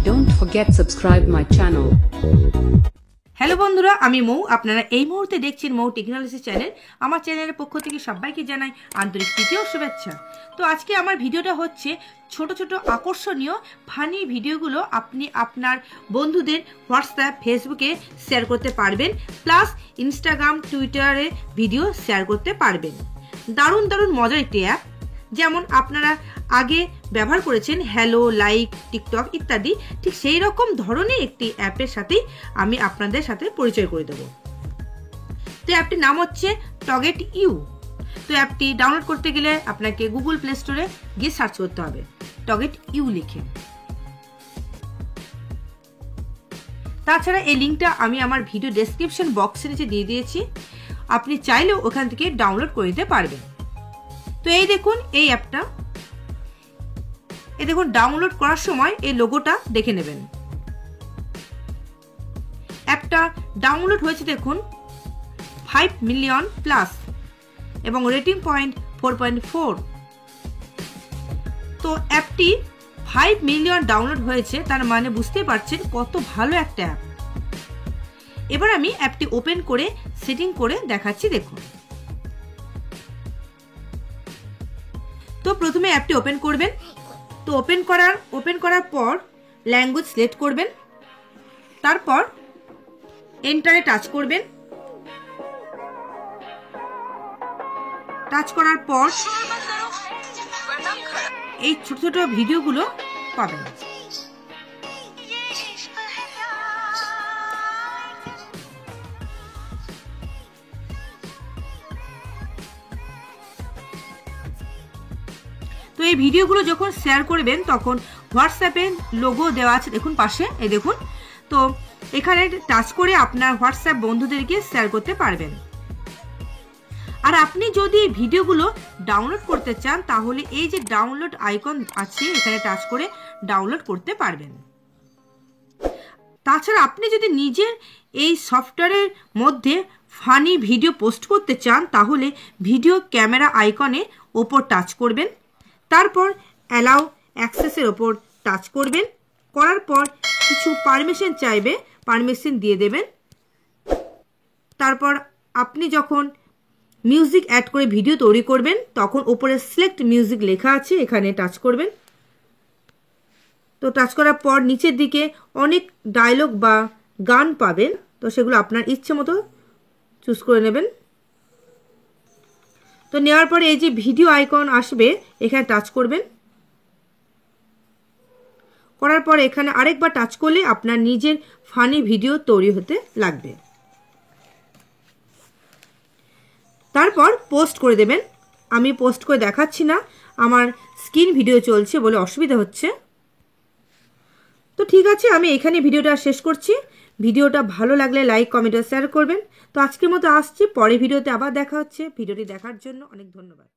Don't forget subscribe my channel. Hello বন্ধুরা, আমি মৌ। আপনারা এই মুহূর্তে দেখছেন মৌ টেকনোলজি চ্যানেল। আমার চ্যানেলের পক্ষ থেকে সবাইকে জানাই আন্তরিক প্রীতি ও শুভেচ্ছা। তো আজকে আমার ভিডিওটা হচ্ছে ছোট ছোট আকর্ষণীয় ফানি ভিডিওগুলো আপনি আপনার বন্ধুদের হোয়াটসঅ্যাপ, ফেসবুকে শেয়ার করতে পারবেন, প্লাস ইনস্টাগ্রাম, টুইটারে ভিডিও শেয়ার করতে পারবেন। দারুণ দারুণ মজার একটি অ্যাপ, যেমন আপনারা আগে ব্যবহার করেছেন হ্যালো, লাইক, টিকটক ইত্যাদি, ঠিক সেই রকম ধরনের একটি অ্যাপের সাথেই আমি আপনাদের সাথে পরিচয় করে দেব। তো অ্যাপটির নাম হচ্ছে টগেট ইউ। তো অ্যাপটি ডাউনলোড করতে গেলে আপনাকে গুগল প্লে স্টোরে গিয়ে সার্চ করতে হবে টগেট ইউ লিখে। তাছাড়া এই লিঙ্কটা আমি আমার ভিডিও ডেসক্রিপশন বক্সের নিচে দিয়ে দিয়েছি, আপনি চাইলেও ওখান থেকে ডাউনলোড করে নিতে পারবেন। তো এই দেখুন এই অ্যাপটা, এই দেখুন ডাউনলোড করার সময় এই লোগোটা দেখে নেবেন। অ্যাপটা ডাউনলোড হয়েছে দেখুন 5 মিলিয়ন প্লাস এবং রেটিং পয়েন্ট 4.4। তো অ্যাপটি 5 মিলিয়ন ডাউনলোড হয়েছে, তার মানে বুঝতেই পারছেন কত ভালো একটা অ্যাপ। এবার আমি অ্যাপটি ওপেন করে সেটিং করে দেখাচ্ছি, দেখুন। তো প্রথমে অ্যাপটি ওপেন করবেন। তো ওপেন করার পর ল্যাঙ্গুয়েজ সিলেক্ট করবেন, তারপর এন্টারে টাচ করবেন। টাচ করার পর এই ছোট ছোট ভিডিওগুলো পাবেন। তো এই ভিডিওগুলো যখন শেয়ার করবেন তখন হোয়াটসঅ্যাপে লোগো দেওয়া আছে দেখুন পাশে, এই দেখুন। তো এখানে টাচ করে আপনার হোয়াটসঅ্যাপ বন্ধুদেরকে শেয়ার করতে পারবেন। আর আপনি যদি ভিডিওগুলো ডাউনলোড করতে চান তাহলে এই যে ডাউনলোড আইকন আছে এখানে টাচ করে ডাউনলোড করতে পারবেন। তাছাড়া আপনি যদি নিজের এই সফটওয়্যারের মধ্যে ফানি ভিডিও পোস্ট করতে চান তাহলে ভিডিও ক্যামেরা আইকনে ওপর টাচ করবেন, তারপর অ্যালাউ অ্যাক্সেসের ওপর টাচ করবেন। করার পর কিছু পারমিশন চাইবে, পারমিশন দিয়ে দেবেন। তারপর আপনি যখন মিউজিক অ্যাড করে ভিডিও তৈরি করবেন তখন ওপরে সিলেক্ট মিউজিক লেখা আছে, এখানে টাচ করবেন। তো টাচ করার পর নিচের দিকে অনেক ডায়লগ বা গান পাবেন, তো সেগুলো আপনার ইচ্ছে মতো চুজ করে নেবেন। তো নেওয়ার পরে এই যে ভিডিও আইকন আসবে এখানে টাচ করবেন। করার পর এখানে আরেকবার টাচ করলে আপনার নিজের ফানি ভিডিও তৈরি হতে লাগবে। তারপর পোস্ট করে দেবেন। আমি পোস্ট করে দেখাচ্ছি না, আমার স্ক্রিন ভিডিও চলছে বলে অসুবিধা হচ্ছে। তো ঠিক আছে, আমি এখানে ভিডিওটা শেষ করছি। ভিডিওটা ভালো লাগলে লাইক, কমেন্ট ও শেয়ার করবেন। তো আজকের মতো আসছি, পরে ভিডিওতে আবার দেখা হচ্ছে। ভিডিওটি দেখার জন্য অনেক ধন্যবাদ।